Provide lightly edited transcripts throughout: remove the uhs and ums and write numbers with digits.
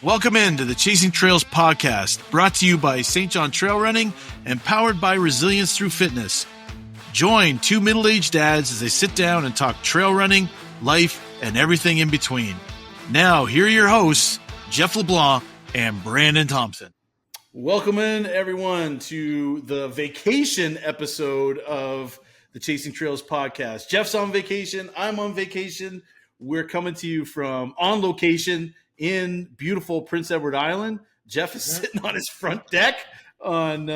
Welcome into the Chasing Trails podcast, brought to you by St. John Trail Running and powered by Resilience Through Fitness. Join two middle-aged dads as they sit down and talk trail running, life, and everything in between. Now, here are your hosts, Jeff LeBlanc and Brandon Thompson. Welcome in, everyone, to the vacation episode of the Chasing Trails podcast. Jeff's on vacation. I'm on vacation. We're coming to you from on location in beautiful Prince Edward Island. Jeff is sitting on his front deck on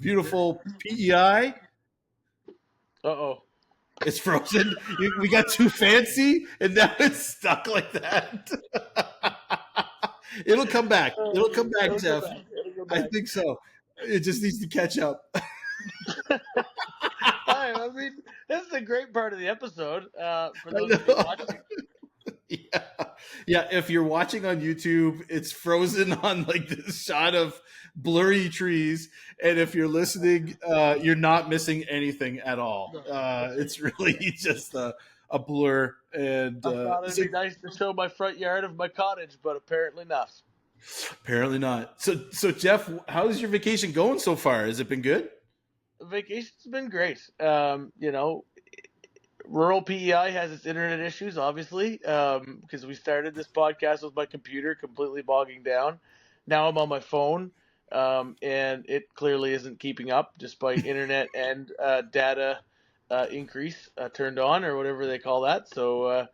beautiful PEI. Uh-oh. It's frozen. We got too fancy, and now it's stuck like that. It'll come back. It'll come back, Jeff. I think so. It just needs to catch up. I mean, this is a great part of the episode for those of you watching. Yeah. If you're watching on YouTube, it's frozen on like this shot of blurry trees, and if you're listening, you're not missing anything at all. It's really just a blur. And I thought it'd be nice to show my front yard of my cottage, but apparently not. Apparently not. So Jeff, how's your vacation going so far? Has it been good? Vacation's been great. Rural PEI has its internet issues, obviously, because we started this podcast with my computer completely bogging down. Now I'm on my phone, and it clearly isn't keeping up despite internet and data increase turned on or whatever they call that. So,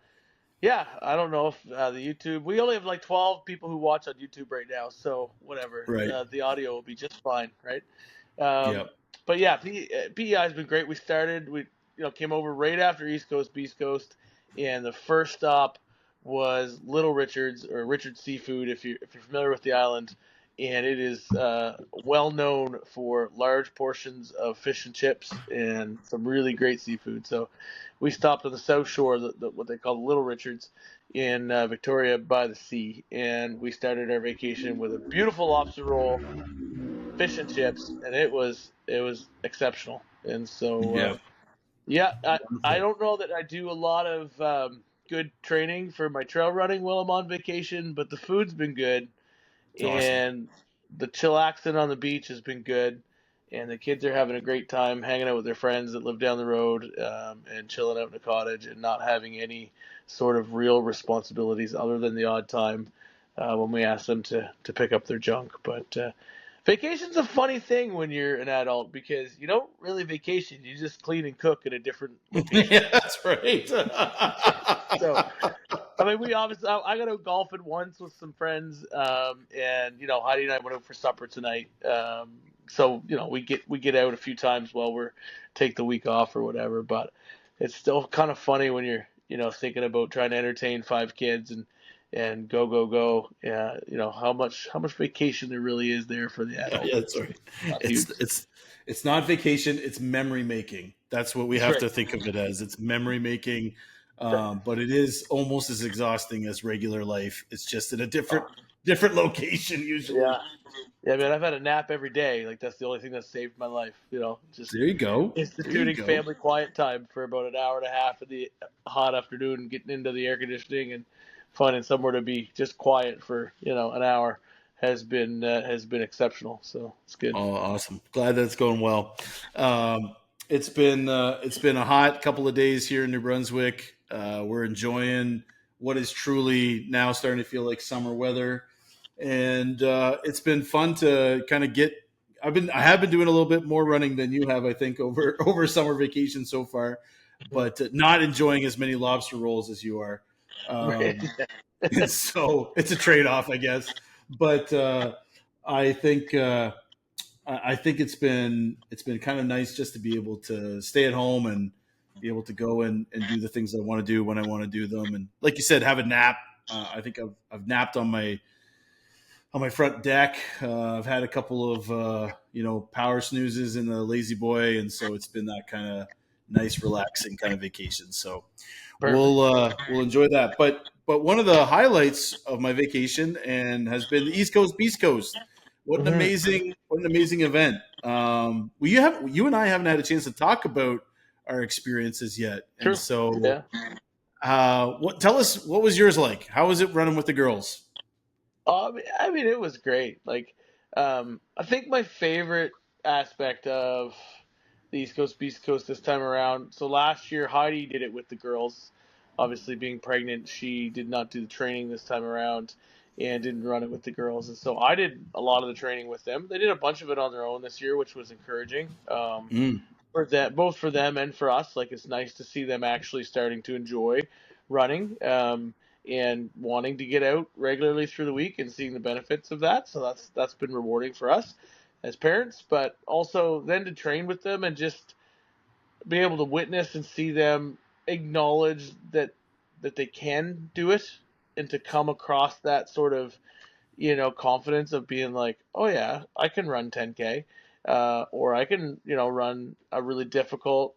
I don't know if the YouTube – we only have like 12 people who watch on YouTube right now, so whatever. Right. The audio will be just fine, right? Yep. But yeah, PEI has been great. We came over right after East Coast, Beast Coast, and the first stop was Little Richard's, or Richard's Seafood, if you're familiar with the island, and it is well known for large portions of fish and chips and some really great seafood. So we stopped on the south shore, what they call Little Richard's, in Victoria by the sea, and we started our vacation with a beautiful lobster roll, fish and chips, and it was exceptional. And so I don't know that I do a lot of good training for my trail running while I'm on vacation, but the food's been good. Awesome. And the chillaxing on the beach has been good, and the kids are having a great time hanging out with their friends that live down the road, and chilling out in a cottage and not having any sort of real responsibilities other than the odd time when we ask them to pick up their junk. But vacation's a funny thing when you're an adult because you don't really vacation. You just clean and cook in a different location. Yeah, that's right. So, I mean, I got out golfing once with some friends, and Heidi and I went out for supper tonight. So we get out a few times while we're take the week off or whatever. But it's still kind of funny when you're thinking about trying to entertain 5 kids and go. Yeah, how much vacation there really is there for the adult. Yeah, that's right. It's not vacation. It's memory making. That's what we have to think of it as. It's memory making. But it is almost as exhausting as regular life. It's just in a different location usually. Yeah, man, I've had a nap every day. Like that's the only thing that saved my life. Just there you go. Instituting family quiet time for about an hour and a half in the hot afternoon, getting into the air conditioning and finding somewhere to be just quiet for an hour has been exceptional. So it's good. Oh, awesome! Glad that's going well. It's been a hot couple of days here in New Brunswick. We're enjoying what is truly now starting to feel like summer weather, and it's been fun to kind of get. I have been doing a little bit more running than you have, I think, over summer vacation so far, but not enjoying as many lobster rolls as you are. So it's a trade-off, I guess. But I think it's been kind of nice just to be able to stay at home and be able to go and do the things I want to do when I want to do them. And like you said, have a nap. I think I've napped on my front deck. I've had a couple of power snoozes in the lazy boy, and so it's been that kind of nice, relaxing kind of vacation. So we'll enjoy that. But one of the highlights of my vacation and has been the East Coast Beast Coast. What an amazing event. You and I haven't had a chance to talk about our experiences yet. Sure. And so tell us, what was yours like? How was it running with the girls? I mean, it was great. Like, I think my favorite aspect of the East Coast Beast Coast this time around. So last year, Heidi did it with the girls. Obviously, being pregnant, she did not do the training this time around, and didn't run it with the girls. And so I did a lot of the training with them. They did a bunch of it on their own this year, which was encouraging. Mm. For that, both for them and for us. Like, it's nice to see them actually starting to enjoy running, and wanting to get out regularly through the week and seeing the benefits of that. So that's been rewarding for us as parents, but also then to train with them and just be able to witness and see them acknowledge that they can do it, and to come across that sort of, confidence of being like, oh yeah, I can run 10K, or I can, run a really difficult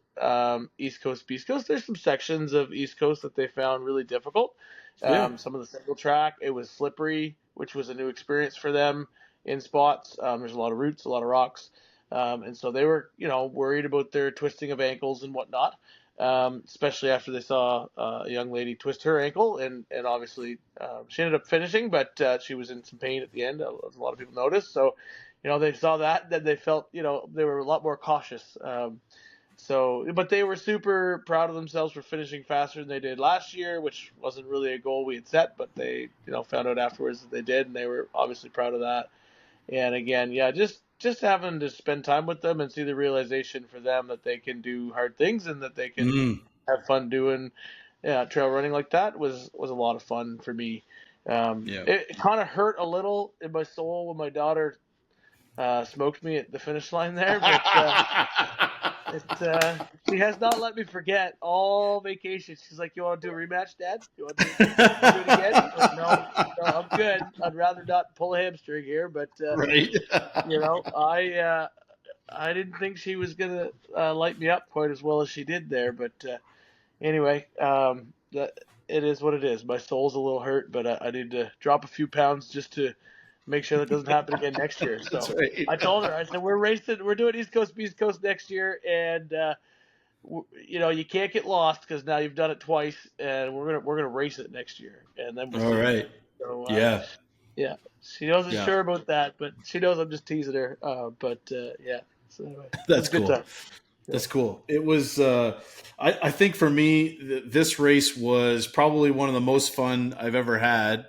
East Coast, Beast Coast. There's some sections of East Coast that they found really difficult. Yeah. Some of the single track, it was slippery, which was a new experience for them in spots. There's a lot of roots, a lot of rocks. And so they were, worried about their twisting of ankles and whatnot, especially after they saw a young lady twist her ankle, and obviously she ended up finishing, but she was in some pain at the end, as a lot of people noticed. So, they saw that, then they felt, they were a lot more cautious. But they were super proud of themselves for finishing faster than they did last year, which wasn't really a goal we had set, but they, found out afterwards that they did, and they were obviously proud of that. And again, yeah, just having to spend time with them and see the realization for them that they can do hard things and that they can Mm. have fun doing, trail running like that was a lot of fun for me. Yeah. It kind of hurt a little in my soul when my daughter smoked me at the finish line there, but she has not let me forget all vacation. She's like, "You want to do a rematch, Dad? You want to do it again?" I'm like, no, I'm good. I'd rather not pull a hamstring here, but Right. I didn't think she was gonna light me up quite as well as she did there. But anyway, that it is what it is. My soul's a little hurt, but I need to drop a few pounds just to make sure that doesn't happen again next year. That's So right. I told her, I said, we're doing East Coast, Beast Coast next year, and you can't get lost because now you've done it twice, and we're gonna race it next year, and then we'll All see. right. So Yeah. yeah, she wasn't Yeah. sure about that, but she knows I'm just teasing her. But yeah, so anyway, it was That's a good cool. time. Yeah. That's cool. It was. I think for me, this race was probably one of the most fun I've ever had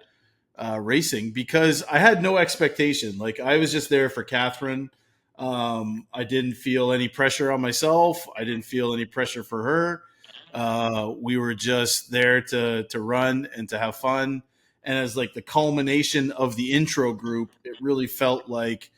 racing because I had no expectation. Like I was just there for Catherine. I didn't feel any pressure on myself. I didn't feel any pressure for her. We were just there to run and to have fun. And as like the culmination of the intro group, it really felt like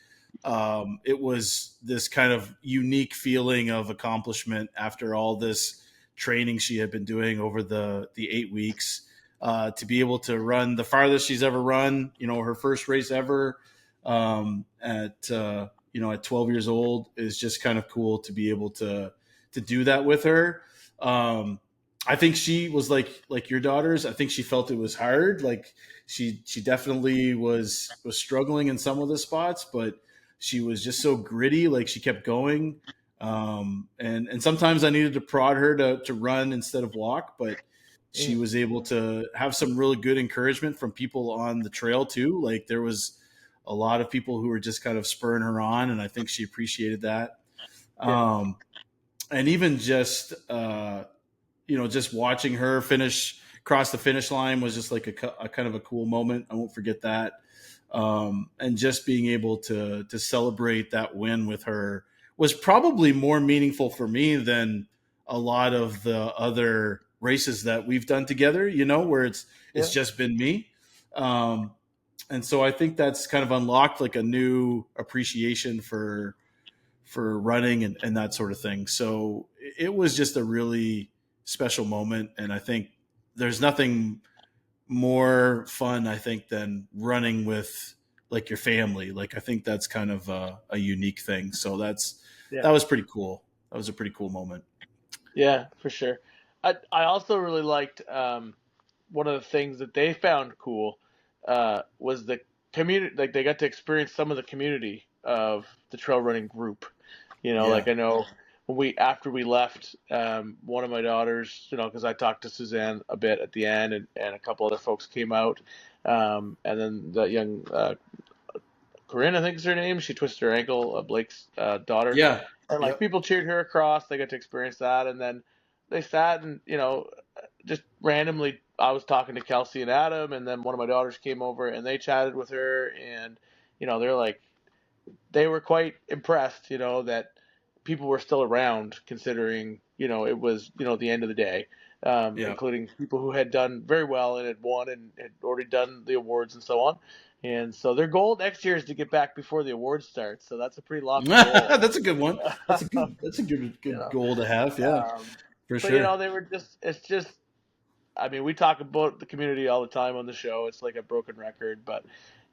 it was this kind of unique feeling of accomplishment after all this training she had been doing over the 8 weeks. To be able to run the farthest she's ever run, her first race ever at 12 years old is just kind of cool to be able to do that with her. I think she was like your daughters. I think she felt it was hard. Like she definitely was struggling in some of the spots, but she was just so gritty. Like she kept going. And sometimes I needed to prod her to run instead of walk, but she Mm. was able to have some really good encouragement from people on the trail too. Like there was a lot of people who were just kind of spurring her on, and I think she appreciated that. Yeah. And even just watching her finish cross the finish line was just like a kind of a cool moment. I won't forget that. And just being able to celebrate that win with her was probably more meaningful for me than a lot of the other races that we've done together, where it's Yeah. just been me. Um, and so I think that's kind of unlocked like a new appreciation for running and that sort of thing. So it was just a really special moment. And I think there's nothing more fun, I think, than running with like your family. Like I think that's kind of a unique thing. So Yeah. that was pretty cool. That was a pretty cool moment. Yeah, for sure. I also really liked, one of the things that they found cool was the community. Like they got to experience some of the community of the trail running group. Yeah. Like I know when after we left, one of my daughters, because I talked to Suzanne a bit at the end, and a couple other folks came out. And then the young Corinne, I think is her name. She twisted her ankle, Blake's daughter. Yeah. And like Yep. people cheered her across. They got to experience that, and then they sat and just randomly, I was talking to Kelsey and Adam, and then one of my daughters came over and they chatted with her, and they're like, they were quite impressed, that people were still around, considering it was the end of the day, Yeah. including people who had done very well and had won and had already done the awards and so on. And so their goal next year is to get back before the awards start. So that's a pretty lofty goal. That's a good one. That's a good goal to have. Yeah, for but sure. they were it's just, I mean, we talk about the community all the time on the show. It's like a broken record, but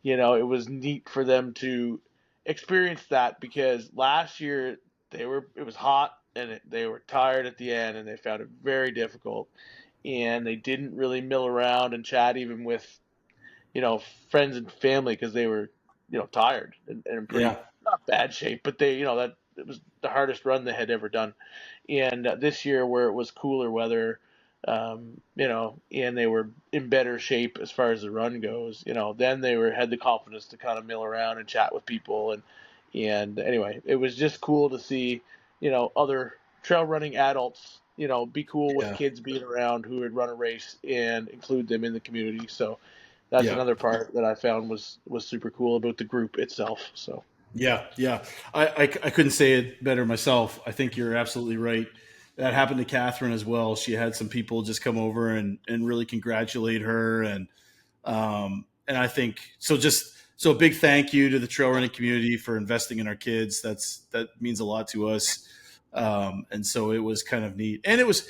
it was neat for them to experience that, because last year it was hot and they were tired at the end and they found it very difficult, and they didn't really mill around and chat even with friends and family, because they were tired and in pretty not bad shape, but they that it was the hardest run they had ever done. And this year, where it was cooler weather, and they were in better shape as far as the run goes, then they had the confidence to kind of mill around and chat with people, and anyway, it was just cool to see other trail running adults be cool with kids being around who had run a race and include them in the community. So that's another part that I found was super cool about the group itself. So yeah. I couldn't say it better myself. I think you're absolutely right. That happened to Catherine as well. She had some people just come over and really congratulate her, and I think so. So a big thank you to the trail running community for investing in our kids. That means a lot to us. And so it was kind of neat, and it was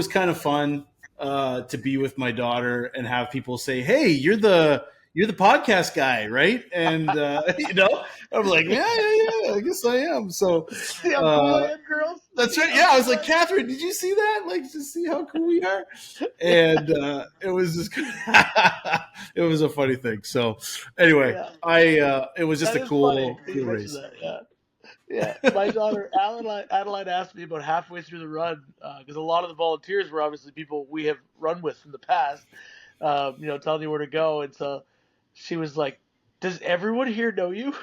kind of fun to be with my daughter and have people say, "Hey, you're the podcast guy, right?" And I'm like, yeah, I guess I am. So see how cool I am, girls. That's right. Yeah, I was like, Catherine, did you see that? Like, just see how cool we are. And it was just, it was a funny thing. So anyway, it was just a cool race. Yeah. My daughter Adeline asked me about halfway through the run, because a lot of the volunteers were obviously people we have run with in the past, telling you where to go, and so she was like, "Does everyone here know you?"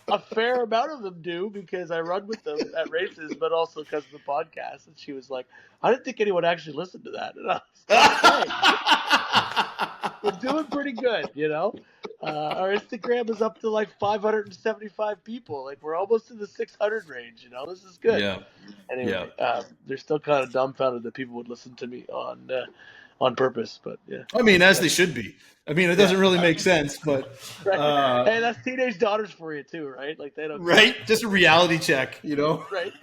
A fair amount of them do, because I run with them at races, but also because of the podcast. And she was like, "I didn't think anyone actually listened to that." And I was like, "Hey, we're doing pretty good, Our Instagram is up to like 575 people. Like, we're almost in the 600 range. This is good." Yeah. Anyway, they're still kind of dumbfounded that people would listen to me on purpose, but yeah. I mean, as they should be. I mean, it doesn't really make sense, but hey, that's teenage daughters for you too, right? Like, they don't. Right, just a reality check, Right.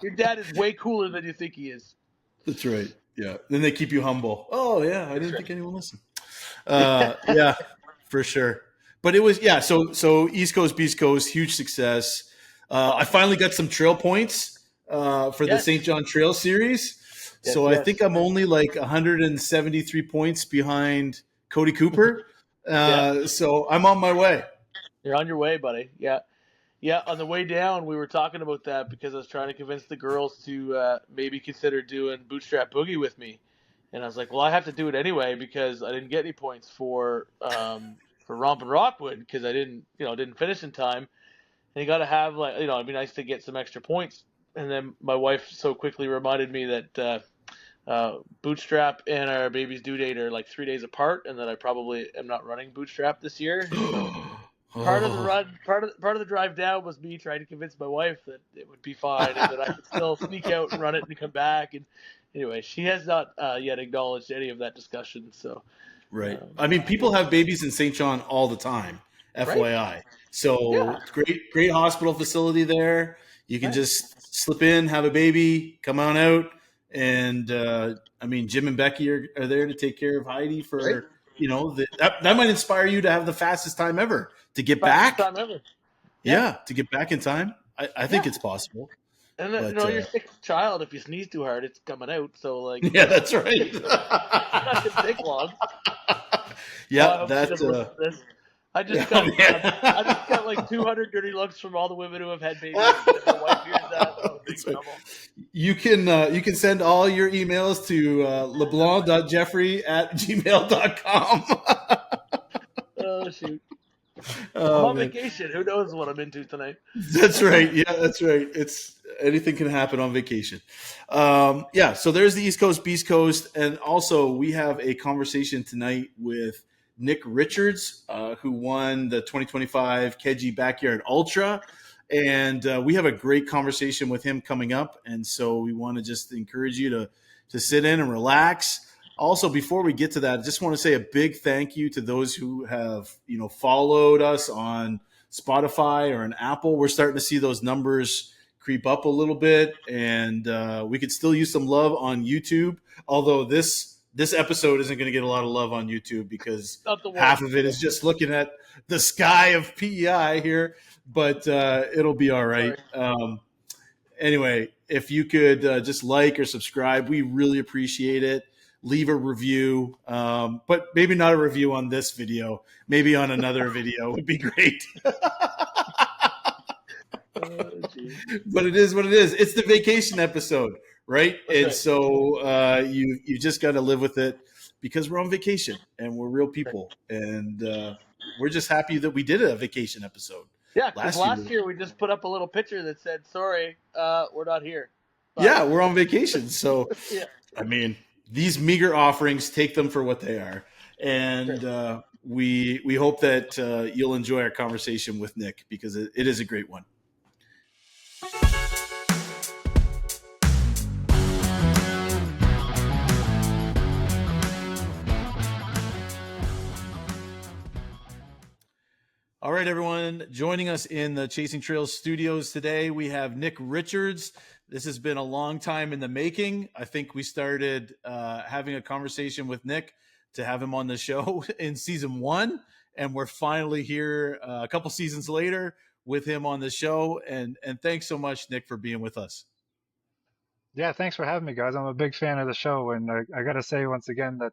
Your dad is way cooler than you think he is. That's right. Yeah. Then they keep you humble. Oh yeah, I didn't think anyone listened. Yeah, for sure. But it was So East Coast, Beast Coast, huge success. I finally got some trail points for the St. John Trail Series. So I think I'm only like 173 points behind Cody Cooper. So I'm on my way. You're on your way, buddy. Yeah. Yeah, on the way down, we were talking about that because I was trying to convince the girls to maybe consider doing Bootstrap Boogie with me. And I was like, well, I have to do it anyway because I didn't get any points for Rompin' Rockwood because I didn't finish in time. And you got to have, like, it'd be nice to get some extra points. And then my wife so quickly reminded me that Bootstrap and our baby's due date are like 3 days apart, and that I probably am not running Bootstrap this year. So part of the run, part of the drive down was me trying to convince my wife that it would be fine and that I could still sneak out and run it and come back. And anyway, she has not yet acknowledged any of that discussion. So right. I mean, people have babies in St. John all the time, FYI. Right? So great hospital facility there. You can just slip in, have a baby, come on out. And I mean, Jim and Becky are there to take care of Heidi for, that might inspire you to have the fastest time ever to get back. Time ever. Yeah, to get back in time. I think it's possible. And your sixth child, if you sneeze too hard, it's coming out. So like, yeah, that's right. It's not gonna take long. Yeah, I just got like 200 dirty looks from all the women who have had babies. And if my wife hears that, I'm in big trouble. You can send all your emails to leblanc.jeffrey@gmail.com. Oh shoot! I'm Oh on man, vacation. Who knows what I'm into tonight? that's right. Yeah, that's right. It's anything can happen on vacation. Yeah. So there's the East Coast, Beast Coast, and also we have a conversation tonight with Nick Richards, who won the 2025 Keji Backyard Ultra. And we have a great conversation with him coming up. And so we want to just encourage you to sit in and relax. Also, before we get to that, I just want to say a big thank you to those who have, followed us on Spotify or on Apple. We're starting to see those numbers creep up a little bit, and we could still use some love on YouTube. Although this episode isn't going to get a lot of love on YouTube because half of it is just looking at the sky of PEI here, but it'll be all right. Anyway, if you could just like or subscribe, we really appreciate it. Leave a review, but maybe not a review on this video. Maybe on another video would be great. But it is what it is. It's the vacation episode, right? That's and right. So you just got to live with it because we're on vacation and we're real people, and we're just happy that we did a vacation episode. Yeah, because last year we just put up a little picture that said, "Sorry, we're not here." But, yeah, we're on vacation. So, yeah. I mean, these meager offerings, take them for what they are. And we hope that you'll enjoy our conversation with Nick because it is a great one. All right, everyone. Joining us in the Chasing Trails studios today, we have Nick Richards. This has been a long time in the making. I think we started having a conversation with Nick to have him on the show in season 1, and we're finally here a couple seasons later with him on the show. And thanks so much, Nick, for being with us. Yeah, thanks for having me, guys. I'm a big fan of the show, and I got to say once again that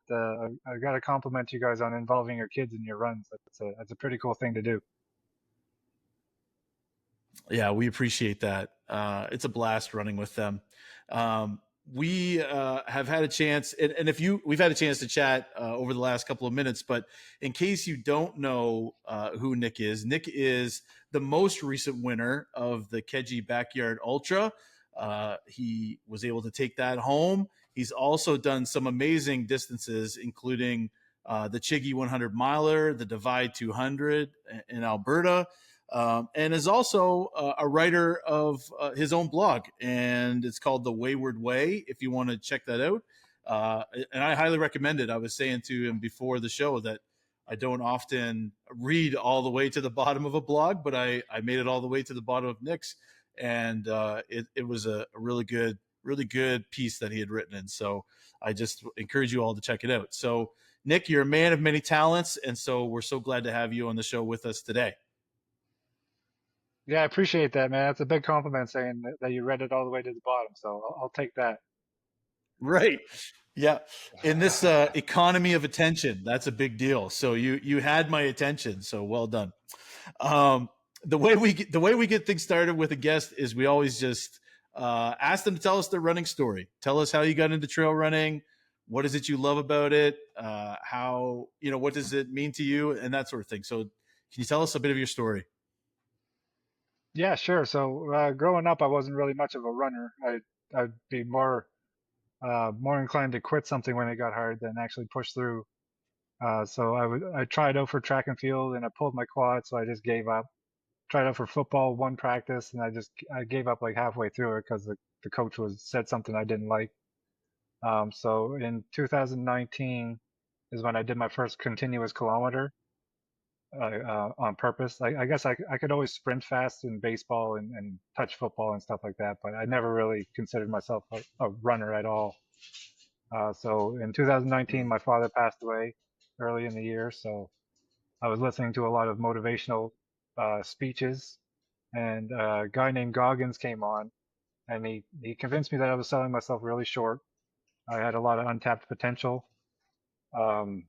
I got to compliment you guys on involving your kids in your runs. That's a pretty cool thing to do. Yeah, we appreciate that. It's a blast running with them. We have had a chance, and we've had a chance to chat over the last couple of minutes, but in case you don't know who Nick is the most recent winner of the Keji Backyard Ultra. He was able to take that home. He's also done some amazing distances, including the Chigi 100 miler, the Divide 200 in Alberta, and is also a writer of his own blog, and it's called The Wayward Way, if you want to check that out. And I highly recommend it. I was saying to him before the show that I don't often read all the way to the bottom of a blog, but I made it all the way to the bottom of Nick's. And it was a really good piece that he had written. And so I just encourage you all to check it out. So Nick, you're a man of many talents. And so we're so glad to have you on the show with us today. Yeah, I appreciate that, man. That's a big compliment saying that you read it all the way to the bottom. So I'll take that. Right. Yeah. In this economy of attention, that's a big deal. So you had my attention. So well done. The way we get things started with a guest is we always just ask them to tell us their running story. Tell us how you got into trail running. What is it you love about it? How, what does it mean to you, and that sort of thing. So can you tell us a bit of your story? Yeah, sure. So growing up, I wasn't really much of a runner. I'd be more inclined to quit something when it got hard than actually push through. So I tried out for track and field and I pulled my quad, so I just gave up. Tried out for football, one practice, and I gave up like halfway through it because the coach said something I didn't like. So in 2019 is when I did my first continuous kilometer on purpose. I guess I could always sprint fast in baseball and touch football and stuff like that, but I never really considered myself a runner at all. So in 2019, my father passed away early in the year, so I was listening to a lot of motivational speeches, and a guy named Goggins came on, and he convinced me that I was selling myself really short. I had a lot of untapped potential. Um,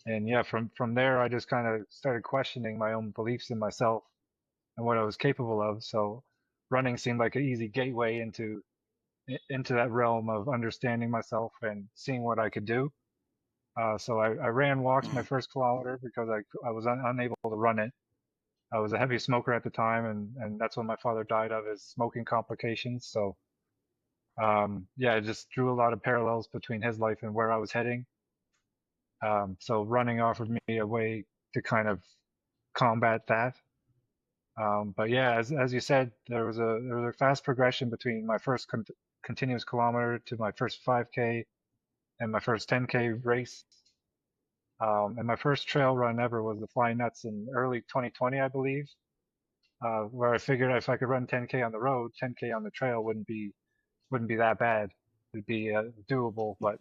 And yeah, from there, I just kind of started questioning my own beliefs in myself and what I was capable of. So running seemed like an easy gateway into that realm of understanding myself and seeing what I could do. So I ran walks my first kilometer because I was unable to run it. I was a heavy smoker at the time, and that's when my father died of his smoking complications. So yeah, it just drew a lot of parallels between his life and where I was heading. So running offered me a way to kind of combat that. But yeah, as you said, there was a fast progression between my first continuous kilometer to my first 5K and my first 10K race. And my first trail run ever was the Flying Nuts in early 2020, I believe, where I figured if I could run 10K on the road, 10K on the trail wouldn't be that bad. It'd be doable. But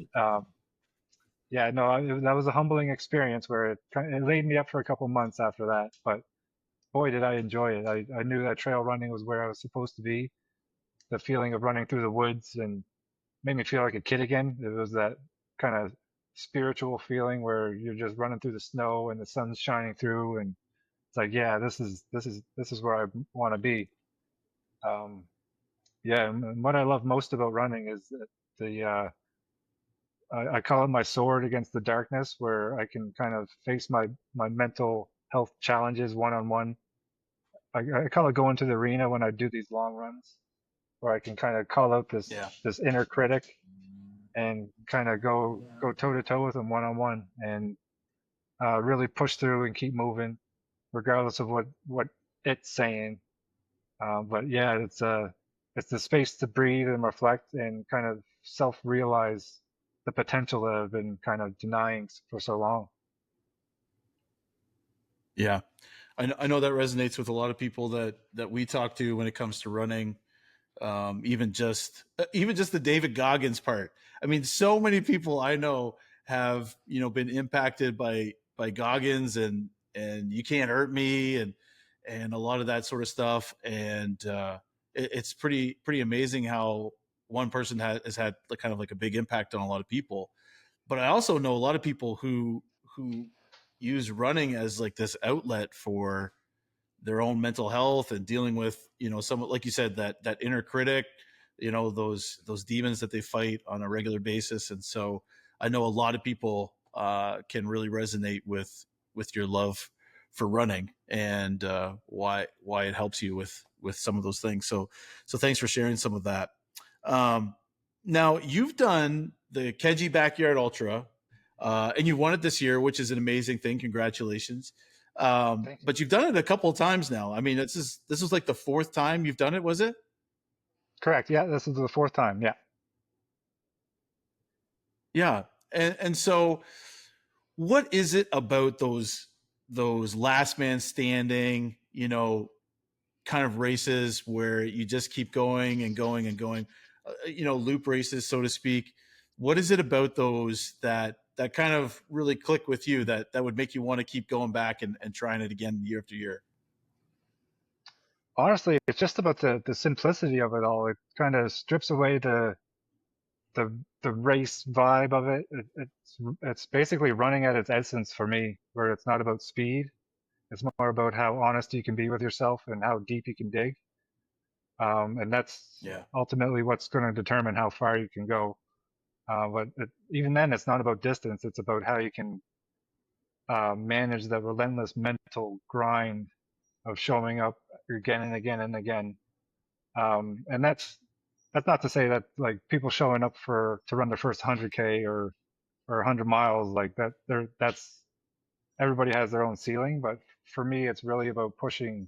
yeah, no, that was a humbling experience where it laid me up for a couple months after that. But boy, did I enjoy it. I knew that trail running was where I was supposed to be. The feeling of running through the woods and made me feel like a kid again. It was that kind of spiritual feeling where you're just running through the snow and the sun's shining through, and it's like, yeah, this is where I want to be. Um, yeah, and what I love most about running is that I call it my sword against the darkness, where I can kind of face my mental health challenges one on one. I call it going to the arena when I do these long runs, where I can kind of call out Yeah. this inner critic and kind of go toe to toe with them one on one, and really push through and keep moving, regardless of what it's saying. But yeah, it's the space to breathe and reflect and kind of self-realize the potential that I've been kind of denying for so long. Yeah. I know that resonates with a lot of people that we talk to when it comes to running. Even just the David Goggins part. I mean, so many people I know have been impacted by Goggins and you can't hurt me and a lot of that sort of stuff. And it's pretty amazing how one person has had kind of like a big impact on a lot of people. But I also know a lot of people who use running as like this outlet for their own mental health and dealing with some, like you said, that inner critic, those demons that they fight on a regular basis. And so I know a lot of people can really resonate with your love for running and why it helps you with some of those things. So thanks for sharing some of that. Now you've done the Keji Backyard Ultra, and you won it this year, which is an amazing thing. Congratulations. Thank you. But you've done it a couple of times now. I mean, this was like the fourth time you've done it, was it? Correct. Yeah, this is the fourth time. Yeah. Yeah. And so what is it about those last man standing, kind of races where you just keep going and going and going, loop races, so to speak? What is it about those that kind of really click with you that would make you want to keep going back and trying it again year after year? Honestly, it's just about the simplicity of it all. It kind of strips away the race vibe of it. It's basically running at its essence for me, where it's not about speed. It's more about how honest you can be with yourself and how deep you can dig. And that's Yeah. ultimately what's going to determine how far you can go. But even then, it's not about distance. It's about how you can manage the relentless mental grind of showing up again and again and again. And that's not to say that like people showing up to run their first 100K or 100 miles like that. That's everybody has their own ceiling, but for me, it's really about pushing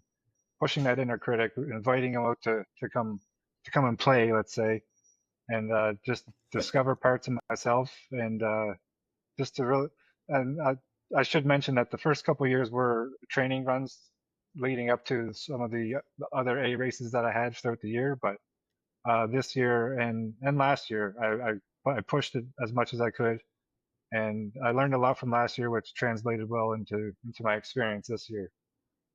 that inner critic, inviting them out to come and play, let's say, and just discover parts of myself and just to really. And I should mention that the first couple of years were training runs leading up to some of the other A races that I had throughout the year, but this year and last year I pushed it as much as I could, and I learned a lot from last year, which translated well into my experience this year.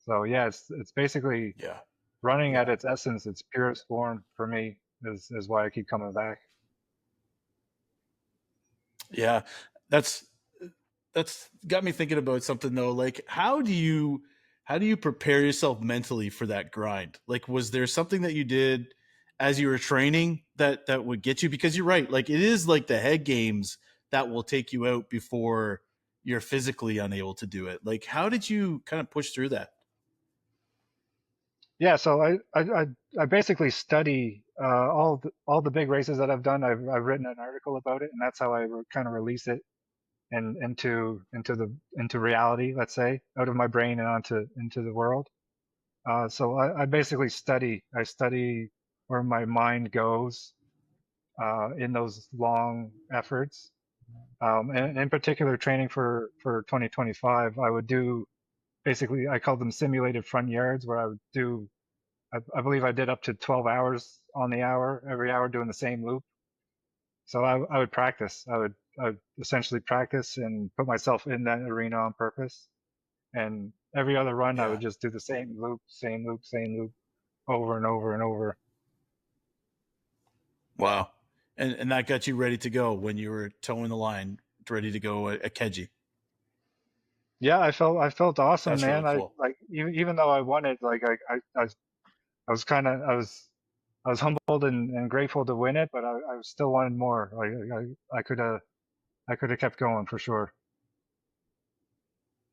So yeah, it's basically Yeah. running at Yeah. its essence, its purest form for me is why I keep coming back. Yeah. That's that's got me thinking about something though. Like, how do you prepare yourself mentally for that grind? Like, was there something that you did as you were training that would get you? Because you're right, like it is like the head games that will take you out before you're physically unable to do it. Like, how did you kind of push through that? Yeah, so I basically study all the big races that I've done. I've written an article about it, and that's how I kind of release it and into reality, let's say, out of my brain and onto into the world. So I basically study. I study where my mind goes in those long efforts. And in particular, training for 2025, I would do basically I call them simulated front yards, where I would do I believe I did up to 12 hours on the hour, every hour doing the same loop. So I would practice. I would essentially practice and put myself in that arena on purpose. And every other run, I Yeah. would just do the same loop over and over and over. Wow. And that got you ready to go when you were towing the line, ready to go at Keji. Yeah, I felt awesome, That's really man. I cool. like even though I won it, like I was kind of I was humbled and grateful to win it, but I still wanted more. Like I could have kept going for sure.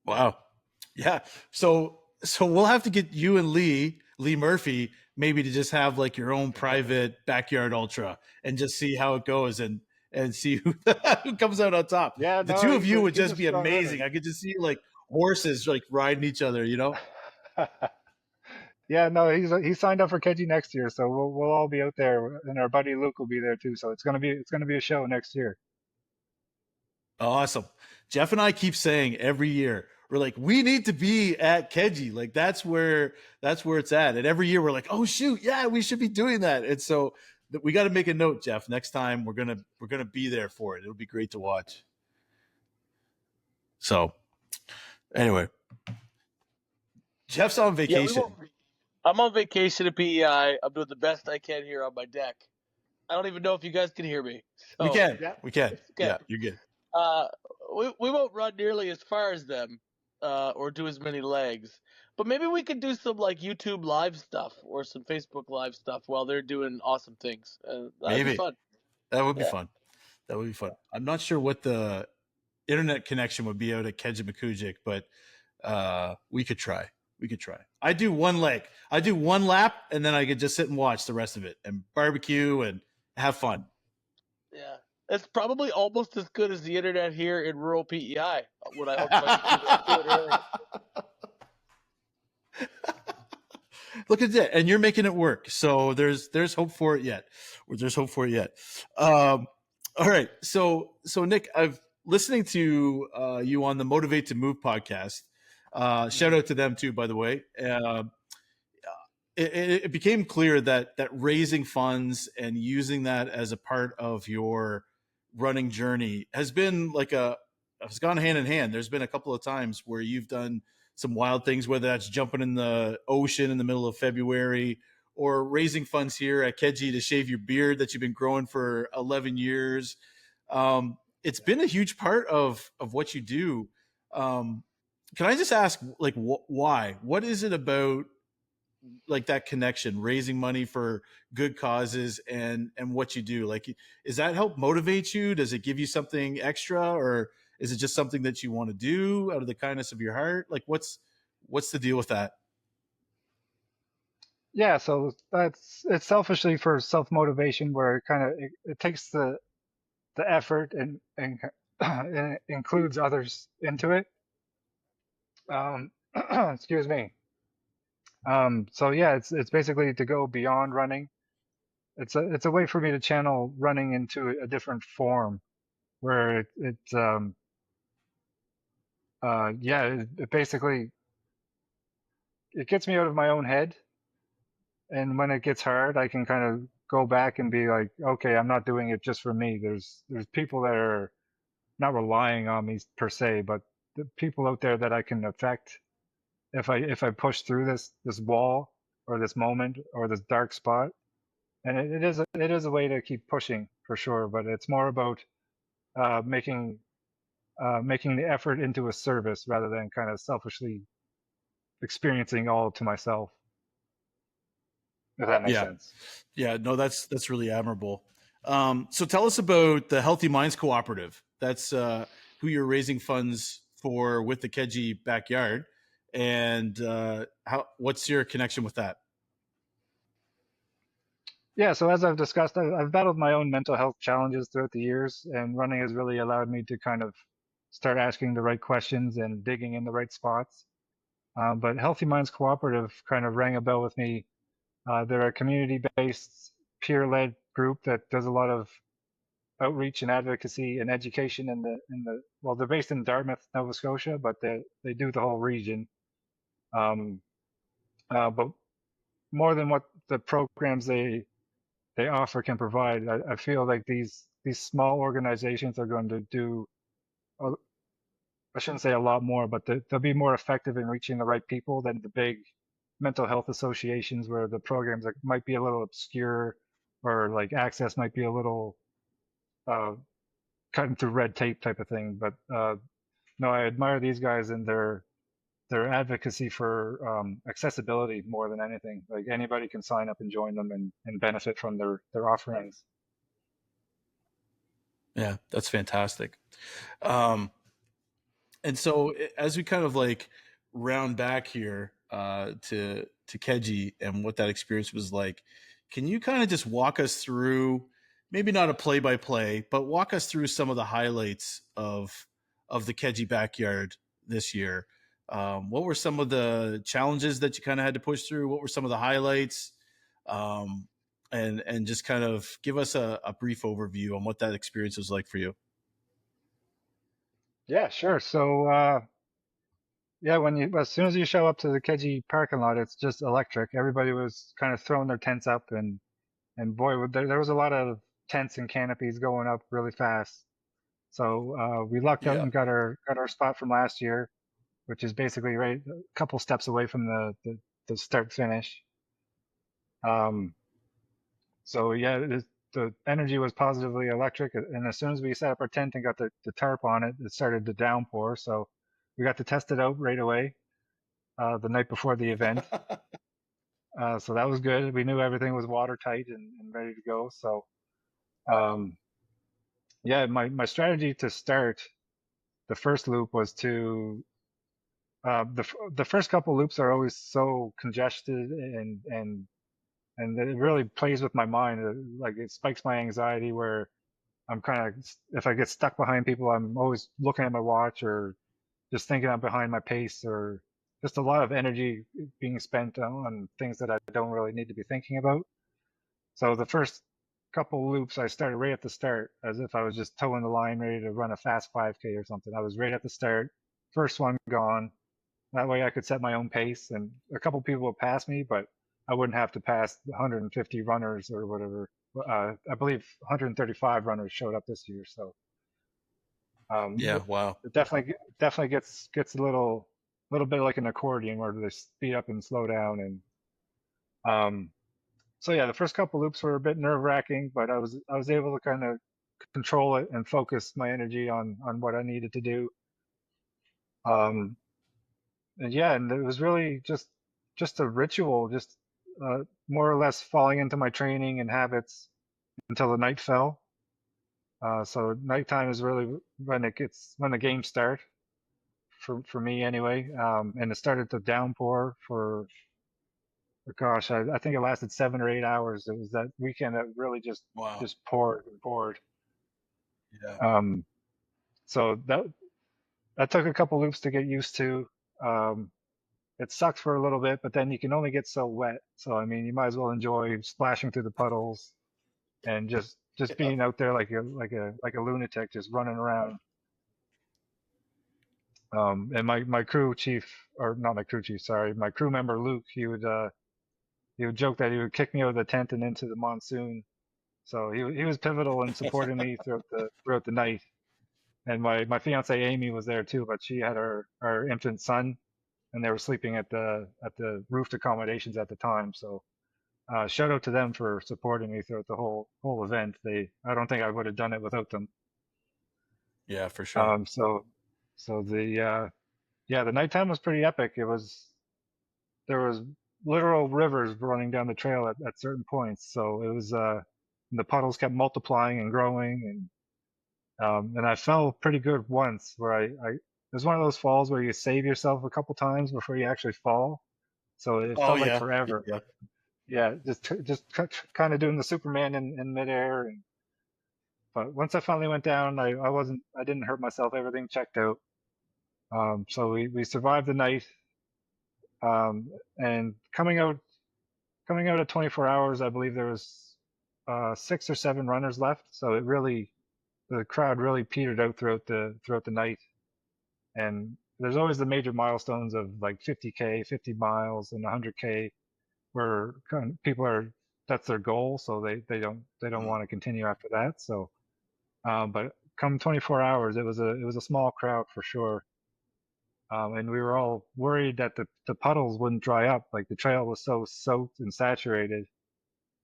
Wow. Yeah. So we'll have to get you and Lee Murphy, maybe to just have like your own private backyard ultra and just see how it goes and see who, who comes out on top. Yeah, The no, two of you would he's a just be strong amazing. runner. I could just see like horses like riding each other, you know? Yeah, no, he's signed up for Keji next year, so we'll all be out there, and our buddy Luke will be there too. So it's gonna be a show next year. Awesome. Jeff and I keep saying every year, we're like, we need to be at Keji. Like that's where it's at. And every year we're like, oh shoot, yeah, we should be doing that. And so we got to make a note, Jeff. Next time we're gonna be there for it. It'll be great to watch. So anyway, Jeff's on Yeah, we vacation. won't. I'm on vacation at PEI. I'm doing the best I can here on my deck. I don't even know if you guys can hear me. We So can. Yeah. We can. okay. Yeah, you're good. Uh, we won't run nearly as far as them, or do as many legs. But maybe we could do some like YouTube live stuff or some Facebook live stuff while they're doing awesome things. That'd be Maybe. fun. That would be Yeah. fun. That would be fun. I'm not sure what the internet connection would be out at Keji Backyard, but we could try. We could try. I do one leg. I do one lap, and then I could just sit and watch the rest of it and barbecue and have fun. Yeah. It's probably almost as good as the internet here in rural PEI. What I hope I can do it early. Look at that, and you're making it work. So there's hope for it yet. There's hope for it yet. All right. So Nick, I've listening to you on the Motivate to Move podcast. Shout out to them too, by the way. It became clear that raising funds and using that as a part of your running journey has been has gone hand in hand. There's been a couple of times where you've done some wild things, whether that's jumping in the ocean in the middle of February or raising funds here at Keji to shave your beard that you've been growing for 11 years. It's been a huge part of what you do. Can I just ask, like, why? What is it about, like, that connection, raising money for good causes and what you do? Like, is that help motivate you? Does it give you something extra, or is it just something that you want to do out of the kindness of your heart? Like, what's the deal with that? Yeah, so it's selfishly for self motivation, where it takes the effort and and it includes others into it. Excuse me. So yeah, it's basically to go beyond running. It's a way for me to channel running into a different form, where it basically it gets me out of my own head, and when it gets hard, I can kind of go back and be like, okay, I'm not doing it just for me. There's people that are not relying on me per se, but the people out there that I can affect if I push through this wall or this moment or this dark spot. And it is a way to keep pushing for sure, but it's more about making making the effort into a service rather than kind of selfishly experiencing all to myself. If that makes Yeah. sense. Yeah, no, that's really admirable. So tell us about the Healthy Minds Cooperative. That's who you're raising funds for with the Keji Backyard, and what's your connection with that? Yeah, so as I've discussed, I've battled my own mental health challenges throughout the years, and running has really allowed me to kind of start asking the right questions and digging in the right spots. But Healthy Minds Cooperative kind of rang a bell with me. They're a community-based, peer-led group that does a lot of outreach and advocacy and education well, they're based in Dartmouth, Nova Scotia, but they do the whole region. Um, but more than what the programs they offer can provide, I feel like these small organizations are going to do, I shouldn't say a lot more, but they'll be more effective in reaching the right people than the big mental health associations where the programs might be a little obscure or like access might be a little uh, cutting through red tape type of thing. But no, I admire these guys and their advocacy for accessibility more than anything. Like anybody can sign up and join them and benefit from their offerings. Yeah, that's fantastic. Um, and so as we kind of like round back here to Keji and what that experience was like, can you kind of just walk us through, maybe not a play by play, but walk us through some of the highlights of the Keji Backyard this year? What were some of the challenges that you kind of had to push through? What were some of the highlights? And just kind of give us a brief overview on what that experience was like for you. Yeah, sure. So yeah, as soon as you show up to the Keji parking lot, it's just electric. Everybody was kind of throwing their tents up, and boy, there was a lot of tents and canopies going up really fast. So we lucked out Yeah. and got our spot from last year, which is basically right a couple steps away from the start finish. Um, so yeah, the energy was positively electric, and as soon as we set up our tent and got the tarp on it, it started to downpour. So we got to test it out right away the night before the event. So that was good. We knew everything was watertight and ready to go. So um, yeah, my strategy to start the first loop was to the first couple loops are always so congested and it really plays with my mind. Like it spikes my anxiety where I'm kind of if I get stuck behind people, I'm always looking at my watch or just thinking I'm behind my pace or just a lot of energy being spent on things that I don't really need to be thinking about. So the first couple loops, I started right at the start as if I was just towing the line ready to run a fast 5K or something. I was right at the start, first one gone. That way I could set my own pace and a couple people would pass me, but I wouldn't have to pass 150 runners or whatever. I believe 135 runners showed up this year. So Yeah. it, Wow. it definitely gets a little bit like an accordion where they speed up and slow down and um, so yeah, the first couple loops were a bit nerve-wracking, but I was able to kind of control it and focus my energy on what I needed to do. Um, and yeah, and it was really just a ritual, just more or less falling into my training and habits until the night fell. So nighttime is really when the games start for me anyway. And it started to downpour for gosh, I think it lasted 7 or 8 hours. It was that weekend that really Wow. just poured and poured. Yeah. Um, so that took a couple loops to get used to. Um, it sucked for a little bit, but then you can only get so wet. So I mean, you might as well enjoy splashing through the puddles and just Yeah. being out there like a lunatic, just running around. And my crew chief, or not my crew chief, sorry, my crew member Luke, he would joke that he would kick me out of the tent and into the monsoon. So he was pivotal in supporting me throughout the night. And my fiance Amy was there too, but she had our infant son, and they were sleeping at the roofed accommodations at the time. So shout out to them for supporting me throughout the whole event. I don't think I would have done it without them. Yeah, for sure. So the nighttime was pretty epic. There was literal rivers running down the trail at certain points. So it was the puddles kept multiplying and growing, and I fell pretty good once where it was one of those falls where you save yourself a couple times before you actually fall. So it Oh felt like yeah, forever. yeah. Yeah, just kind of doing the Superman in midair. But once I finally went down, I didn't hurt myself. Everything checked out. So we survived the night. And coming out at 24 hours, I believe there was 6 or 7 runners left. So the crowd really petered out throughout the night. And there's always the major milestones of like 50K, 50 miles, and 100K, where people that's their goal. So they don't want to continue after that. So, but come 24 hours, it was a small crowd for sure. And we were all worried that the puddles wouldn't dry up. Like the trail was so soaked and saturated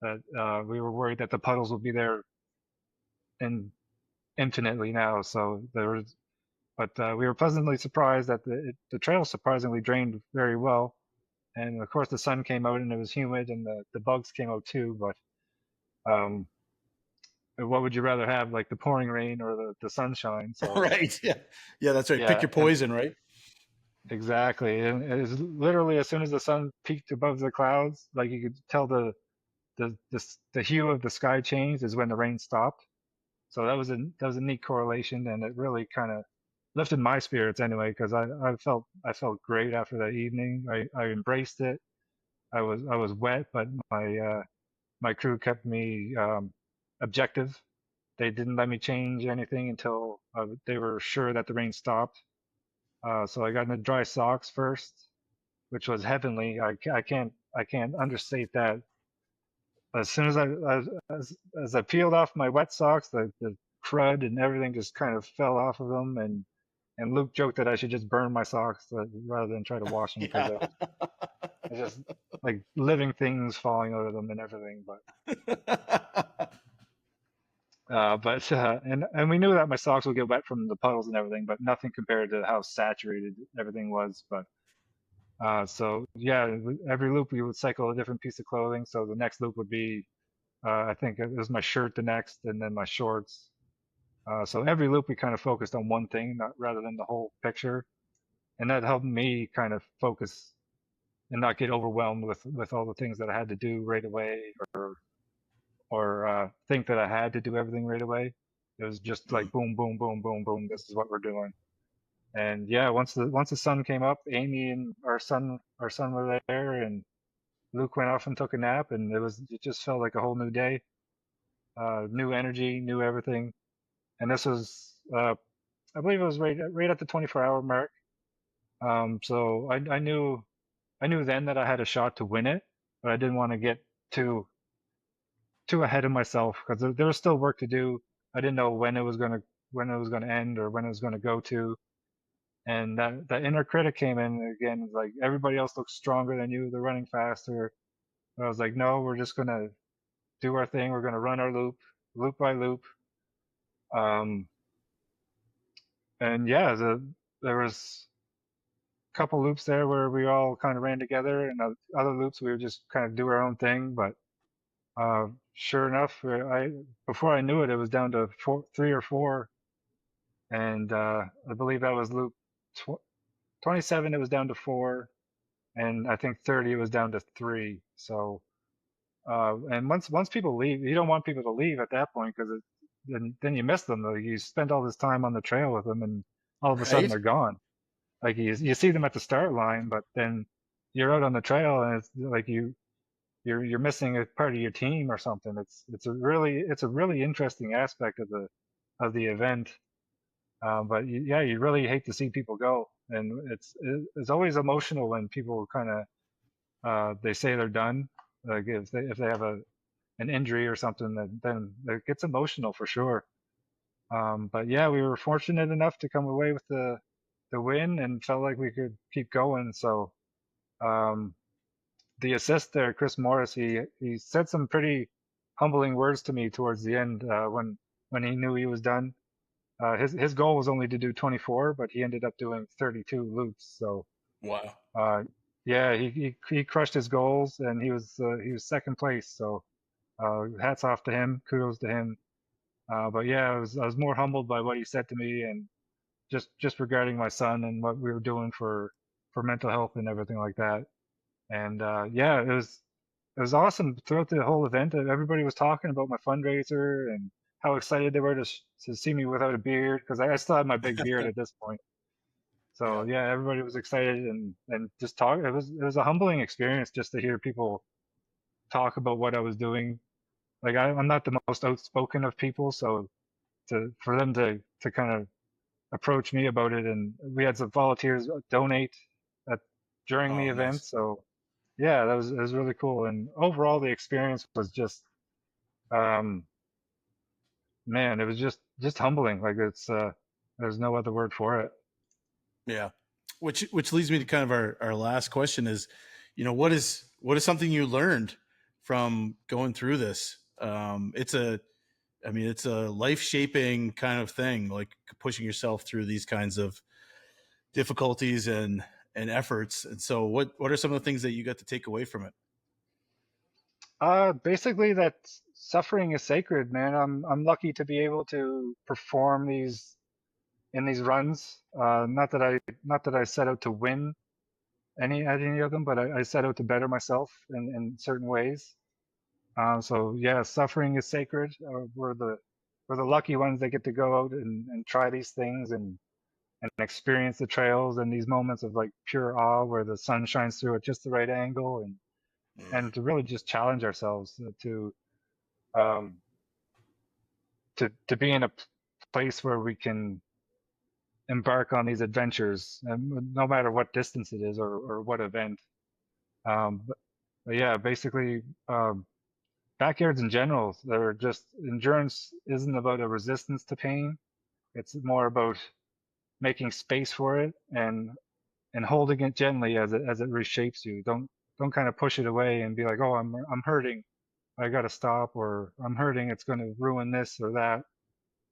that we were worried that the puddles would be there in infinitely now. But we were pleasantly surprised that the trail surprisingly drained very well. And of course, the sun came out and it was humid, and the bugs came out too. But um, what would you rather have, like the pouring rain or the sunshine? So Right. Yeah. Yeah, that's right. Pick yeah, your poison, right? exactly. And it is literally as soon as the sun peaked above the clouds, like you could tell the hue of the sky changed is when the rain stopped. So that was a neat correlation, and it really kind of lifted my spirits anyway, because I felt great after that evening. I embraced it. I was wet, but my crew kept me objective. They didn't let me change anything until they were sure that the rain stopped. So I got into dry socks first, which was heavenly. I can't understate that. As soon as I peeled off my wet socks, the crud and everything just kind of fell off of them, and Luke joked that I should just burn my socks rather than try to wash them, because Yeah. it's just like living things falling out of them and everything. And we knew that my socks would get wet from the puddles and everything, but nothing compared to how saturated everything was. But so yeah, every loop we would cycle a different piece of clothing. So the next loop would be, I think it was my shirt the next, and then my shorts. So every loop we kind of focused on one thing, rather than the whole picture, and that helped me kind of focus and not get overwhelmed with all the things that I had to do right away, or think that I had to do everything right away. It was just like boom, boom, boom, boom, boom. This is what we're doing. And yeah, once the sun came up, Amy and our son were there, and Luke went off and took a nap, and it just felt like a whole new day, new energy, new everything. And this was, I believe it was right at the 24-hour mark. So I knew then that I had a shot to win it, but I didn't want to get too ahead of myself, because there was still work to do. I didn't know when it was gonna end, or when it was gonna go to. And that inner critic came in again, like everybody else looks stronger than you, they're running faster. But I was like, no, we're just gonna do our thing. We're gonna run our loop by loop. Um, and yeah, there was a couple loops there where we all kind of ran together, and other loops we would just kind of do our own thing. But sure enough, before I knew it, it was down to 3 or 4, and I believe that was loop 27. It was down to 4, and I think 30 it was down to 3. So and once people leave, you don't want people to leave at that point, because then you miss them. Like, you spend all this time on the trail with them, and all of a sudden Right. they're gone. Like you see them at the start line, but then you're out on the trail, and it's like you're missing a part of your team or something. It's a really interesting aspect of the event. But yeah, you really hate to see people go, and it's always emotional when people kind of they say they're done. Like if they have an injury or something, then it gets emotional for sure. But yeah, we were fortunate enough to come away with the win, and felt like we could keep going. So um, the assist there, Chris Morris, he said some pretty humbling words to me towards the end, when he knew he was done. his goal was only to do 24, but he ended up doing 32 loops. So Wow. yeah, he crushed his goals, and he was second place. So hats off to him, kudos to him. But yeah, I was more humbled by what he said to me, and just regarding my son and what we were doing for mental health and everything like that. And yeah, it was awesome throughout the whole event. Everybody was talking about my fundraiser and how excited they were to see me without a beard, because I still had my big beard at this point. So Yeah. yeah, everybody was excited and just talk. It was a humbling experience just to hear people talk about what I was doing. Like I'm not the most outspoken of people, so for them to kind of approach me about it, and we had some volunteers donate at during the Oh, event. nice. So yeah, it was really cool. And overall, the experience was just um, man, it was just humbling. Like there's no other word for it. Yeah. Which leads me to kind of our last question is, what is something you learned from going through this? It's a life shaping kind of thing, like pushing yourself through these kinds of difficulties and efforts. And so what are some of the things that you got to take away from it? Basically that suffering is sacred, man. I'm lucky to be able to perform these in these runs. Not that I set out to win any of them, but I set out to better myself in certain ways. So yeah, suffering is sacred. We're the lucky ones that get to go out and try these things and experience the trails and these moments of like pure awe where the sun shines through at just the right angle, and to really just challenge ourselves um, to be in a place where we can embark on these adventures, no matter what distance it is or what event. But yeah, basically, backyards in general, they're just endurance isn't about a resistance to pain. It's more about making space for it and holding it gently as it reshapes you. Don't kind of push it away and be like, oh, I'm hurting, I got to stop, or I'm hurting, it's going to ruin this or that.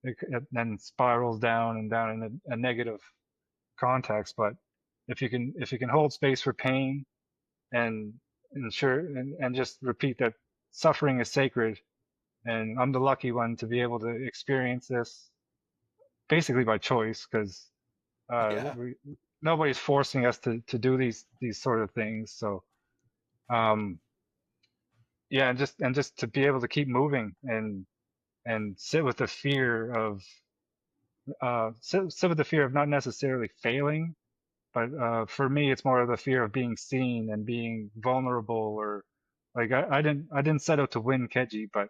It then spirals down and down in a negative context. But if you can hold space for pain and ensure and just repeat that suffering is sacred, and I'm the lucky one to be able to experience this basically by choice, because uh, Yeah. we, nobody's forcing us to do these sort of things. So um, yeah, and just to be able to keep moving and sit with the fear of sit with the fear of not necessarily failing, but for me, it's more of the fear of being seen and being vulnerable. Or like I didn't set out to win Keji, but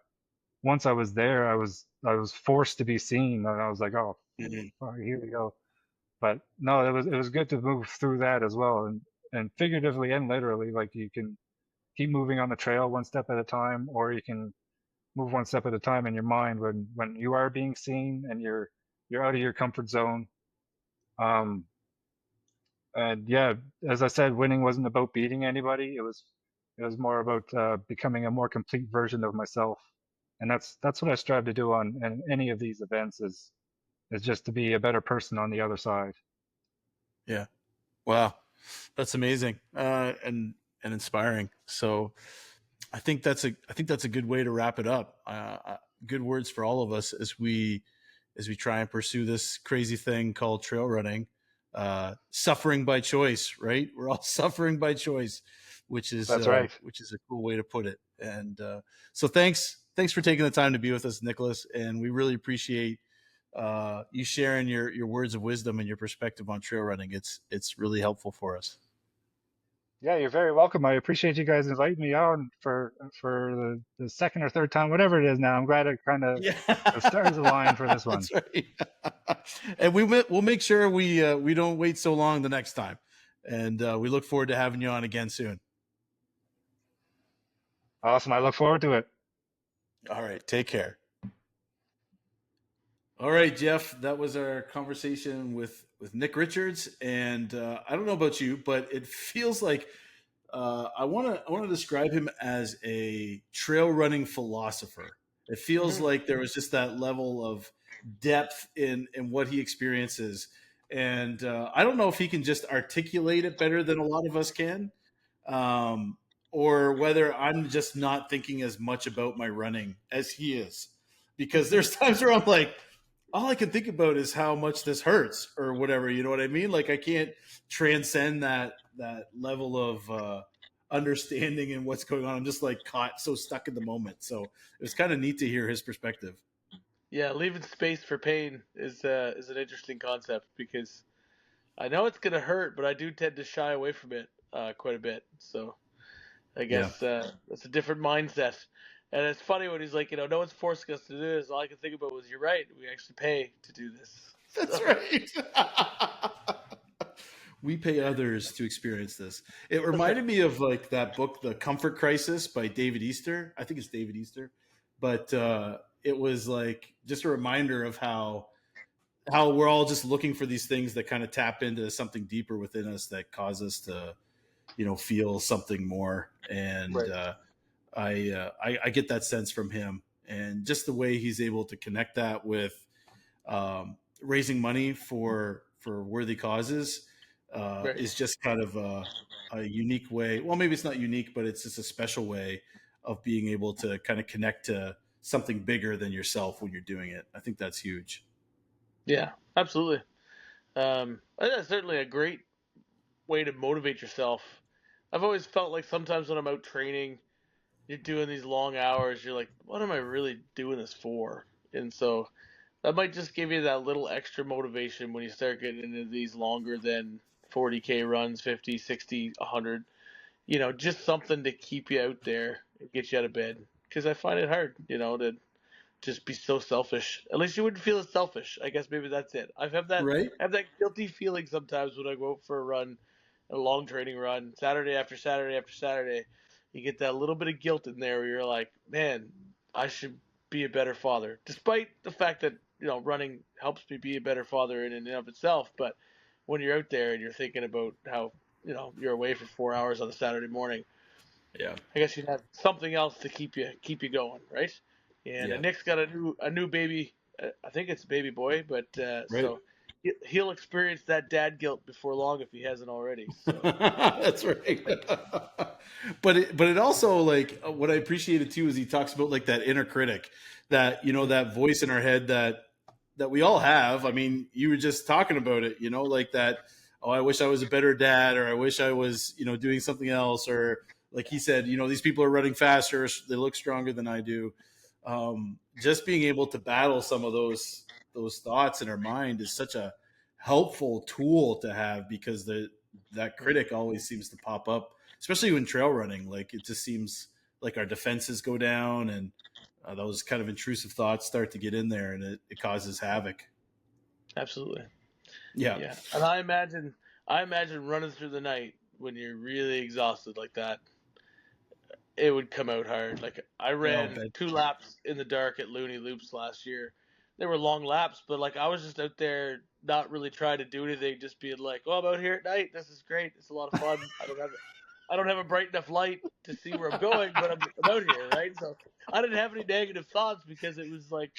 once I was there, I was forced to be seen, and I was like, oh, Mhm. here we go. But no, it was good to move through that as well, and figuratively and literally. Like you can keep moving on the trail one step at a time, or you can move one step at a time in your mind when you are being seen and you're out of your comfort zone. Um, and yeah, as I said, winning wasn't about beating anybody. It was more about becoming a more complete version of myself, and that's what I strive to do on in any of these events is just to be a better person on the other side. Yeah. Wow. That's amazing. And inspiring. So I think that's a good way to wrap it up. Good words for all of us as we try and pursue this crazy thing called trail running. Suffering by choice, right? We're all suffering by choice, That's right. which is a cool way to put it. And so thanks for taking the time to be with us, Nicholas. And we really appreciate you sharing your words of wisdom and your perspective on trail running. It's really helpful for us. Yeah, you're very welcome. I appreciate you guys inviting me on for the second or third time, whatever it is now. I'm glad it kind of Yeah, the stars aligned for this one. that's right. And we'll make sure we don't wait so long the next time. And we look forward to having you on again soon. Awesome. I look forward to it. All right, take care. All right, Jeff, that was our conversation with Nick Richards, and I don't know about you, but it feels like I want to describe him as a trail running philosopher. It feels like there was just that level of depth in what he experiences. And I don't know if he can just articulate it better than a lot of us can, or whether I'm just not thinking as much about my running as he is. Because there's times where I'm like, all I can think about is how much this hurts or whatever. You know what I mean? Like, I can't transcend that level of understanding and what's going on. I'm just like caught so stuck in the moment. So it was kind of neat to hear his perspective. Yeah, leaving space for pain is an interesting concept, because I know it's gonna hurt, but I do tend to shy away from it quite a bit. So I guess that's a different mindset. And it's funny when he's like, no one's forcing us to do this. All I can think about was, you're right. We actually pay to do this. That's right. We pay others to experience this. It reminded me of like that book, The Comfort Crisis by David Easter. I think it's David Easter. But it was like just a reminder of how we're all just looking for these things that kind of tap into something deeper within us that cause us to, feel something more. And Right. I get that sense from him, and just the way he's able to connect that with raising money for worthy causes Right. is just kind of a unique way. Well, maybe it's not unique, but it's just a special way of being able to kind of connect to something bigger than yourself when you're doing it. I think that's huge. Yeah, absolutely. That's certainly a great way to motivate yourself. I've always felt like sometimes when I'm out training, you're doing these long hours, you're like, what am I really doing this for? And so that might just give you that little extra motivation when you start getting into these longer than 40K runs, 50, 60, 100. Just something to keep you out there and get you out of bed. Because I find it hard, to just be so selfish. At least you wouldn't feel as selfish. I guess maybe that's it. Right? I have that guilty feeling sometimes when I go out for a run, a long training run, Saturday after Saturday after Saturday. You get that little bit of guilt in there where you're like, man, I should be a better father. Despite the fact that, running helps me be a better father in and of itself. But when you're out there and you're thinking about how, you're away for 4 hours on a Saturday morning, Yeah. I guess you'd have something else to keep you going, right? And Yeah. Nick's got a new baby. I think it's a baby boy, but Right. so he'll experience that dad guilt before long if he hasn't already. So. That's right. but it also, like, what I appreciated too is he talks about like that inner critic, that that voice in our head that we all have. I mean, you were just talking about it, like that. Oh, I wish I was a better dad, or I wish I was doing something else, or like he said, these people are running faster, they look stronger than I do. Just being able to battle some of those thoughts in our mind is such a helpful tool to have, because that critic always seems to pop up, especially when trail running. Like, it just seems like our defenses go down, and those kind of intrusive thoughts start to get in there, and it causes havoc. Absolutely. Yeah. Yeah. And I imagine running through the night when you're really exhausted like that, it would come out hard. Like, I ran 2 laps in the dark at Looney Loops last year. They were long laps, but like, I was just out there not really trying to do anything, just being like, "Oh, I'm out here at night. This is great. It's a lot of fun. I don't have a bright enough light to see where I'm going, but I'm out here, right?" So I didn't have any negative thoughts because it was like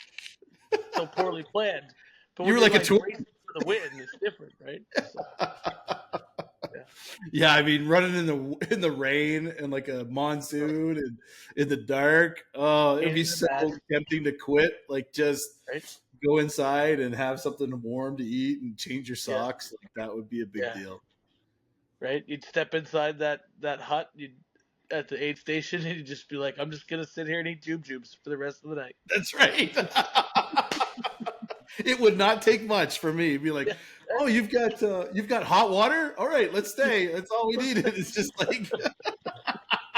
so poorly planned. But you were like a tool racing for the win. It's different, right? So, yeah, I mean, running in the rain and like a monsoon and in the dark. Oh, it'd be so tempting to quit. Like, just go inside and have something warm to eat and change your socks. Like, that would be a big deal. Right? You'd step inside that hut at the aid station, and you'd just be like, "I'm just gonna sit here and eat jubes for the rest of the night." That's right. It would not take much for me. It'd be like, "Oh, you've got hot water? All right, let's stay. That's all we needed." It's just like,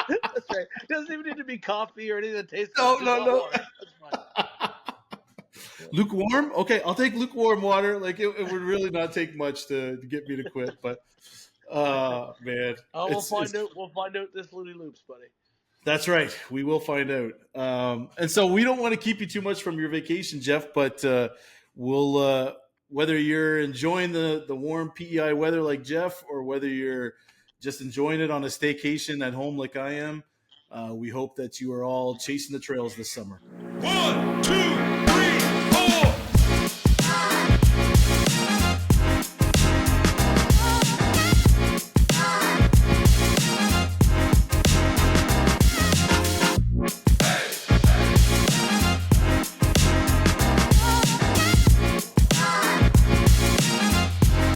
that's right. It doesn't even need to be coffee or anything that tastes no. Lukewarm? Okay, I'll take lukewarm water. Like, it would really not take much to get me to quit. But man, we'll find out this Looney Loops, buddy. That's right. We will find out. And so we don't want to keep you too much from your vacation, Jeff, but we'll whether you're enjoying the warm PEI weather like Jeff, or whether you're just enjoying it on a staycation at home like I am, we hope that you are all chasing the trails this summer. 1, 2, 3.